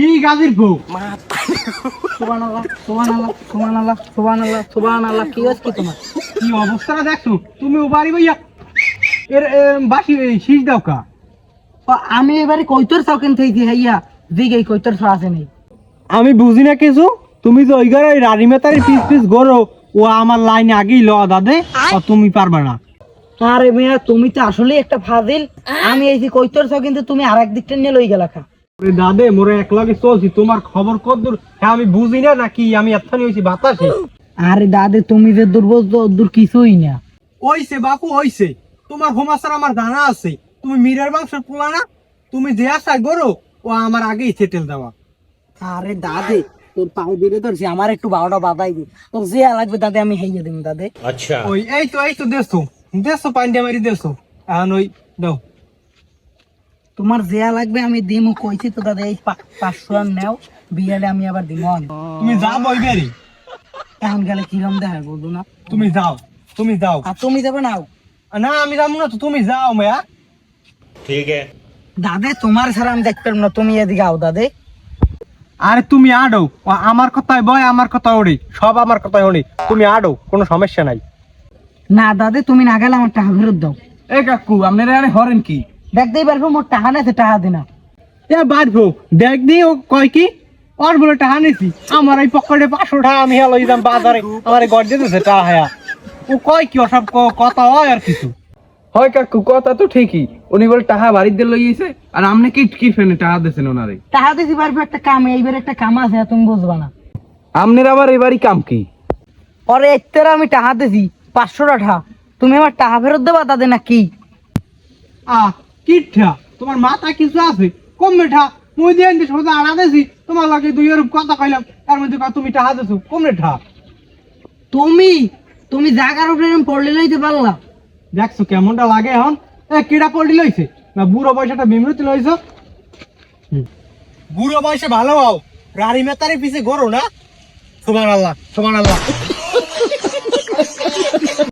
কি গাজির বউ? সুবহানাল্লাহ সুবহানাল্লাহ সুবহানাল্লাহ সুবহানাল্লাহ সুবহানাল্লাহ। কি হচ্ছে তোমার? কি অবস্থাটা দেখছো তুমি? ও বাড়ি ভাইয়া এর বাসি শীষ দাও কা? আমি এবারে কইতর চাউকেন থেকে হাইয়া দিকে কইতর চাও আছে নেই। আমি বুঝি না কিছু। তুমি যে ওই ঘরে রানীমেতারি পিস পিস গরো, ও আমার লাইনে আগেই ল দাদে, তুমি পারবা না। আরে মেয়া, তুমি তো আসলে একটা ফাজিল। আমি এই যে কইতর চাও কিন্তু তুমি আরেক দিকটা নিয়ে লই গেলা খা। দাদে মোরে এক লগে চলছি, তোমার খবর কদ্দুর হ্যাঁ আমি বুঝি না নাকি আমি এতখানি হয়েছি বাতাসে। আরে দাদে, তুমি যে দুর্বল দূর কিছুই না। ওইছে বাপু ওইছে, তোমার হোমাসার আমার জানা আছে। তুমি মীরের বংশের পোলা না? তুমি যে আশা গরো, ও আমার আগেই সেটেল দেওয়া। আরে দাদে, তোর পাও বেড়ে ধরছি, আমার একটু বারোটা বাদাই দি। তোর যে লাগবে দাদে আমি হাইয়া দেবো দাদে। अच्छा ওই এই তো দেশো দেশো পান্ডিয়া মারি দেশো। এখন ওই দাও। তোমার যে লাগবে আমি দিমু কইছি তো দাদা। এই 500 আর নাও, বিয়ালে আমি আবার দিমু। তুমি যাও বই বেরি, এখন গেলে কিরম দেখা বলবো না। তুমি যাও তুমি যাও। আর তুমি যাবে নাও। না আমি যাবো না তো, তুমি যাও মেয়া। ठीक है দাদে তোমার ছাড়া আমি দেখতে পারবো না, তুমি এদিকে আও দাদে। আরে তুমি আডো, ও আমার কথায় বয়, আমার কথা ওড়ি, সব আমার কথায় ওড়ি। তুমি আডো, কোনো সমস্যা নাই। না দাদে, তুমি না গেলে আমার টাকা ফেরত দাও। এ কাকু আপনারা আরে হরেন কি? দেখতেই পারবো মোর টাকা নেছে, টাকা দিনা। এ বাড়বো দেখ দি, ও কয় কি ওর বলে টাকা নিছি। আমার এই পকেটে 500 টাকা আমি হেলো দিলাম বাজারে, আমার গড় দিতেছে টাকা হায়া। ও কয় কি ওসব কথা হয় আর কিছু? হয় কাকু, কথা তো ঠিকই। উনি বলে টাকা বাড়িতে লইয়েছে, আর আপনি কি কি ফেনে টাকা দিয়েছেন ওনারে? টাকা দিতে পারবো একটা কাম, এইবার একটা কাম আছে, তুমি বুঝবা না। আপনার আবার এবারই কাম কি? পরে এত্তের আমি টাকা দিছি 500 টাকা, তুমি আমার টাকা ফেরত দেবা দাদে না কি? কিঠা তোমার মাথায় কিছু আছে? কম মেঠা মুই দিয়ে আনতে সোজা আনা দিছি, তোমার লাগে 2 এর কথা কইলাম, তার মধ্যে তুমি টাকা দিছো কম মেঠা। তুমি জাগার উপরে এরকম পড়লে লইতে পারলা? দেখছো কেমনটা লাগে এখন? কিডা পড়লি লইছে না বুড়ো বয়সটা বিমৃতি লইছো? বুড়ো বয়সে ভালো হও, রানী মেতারি পিছে গরো না। সুবহানাল্লাহ সুবহানাল্লাহ।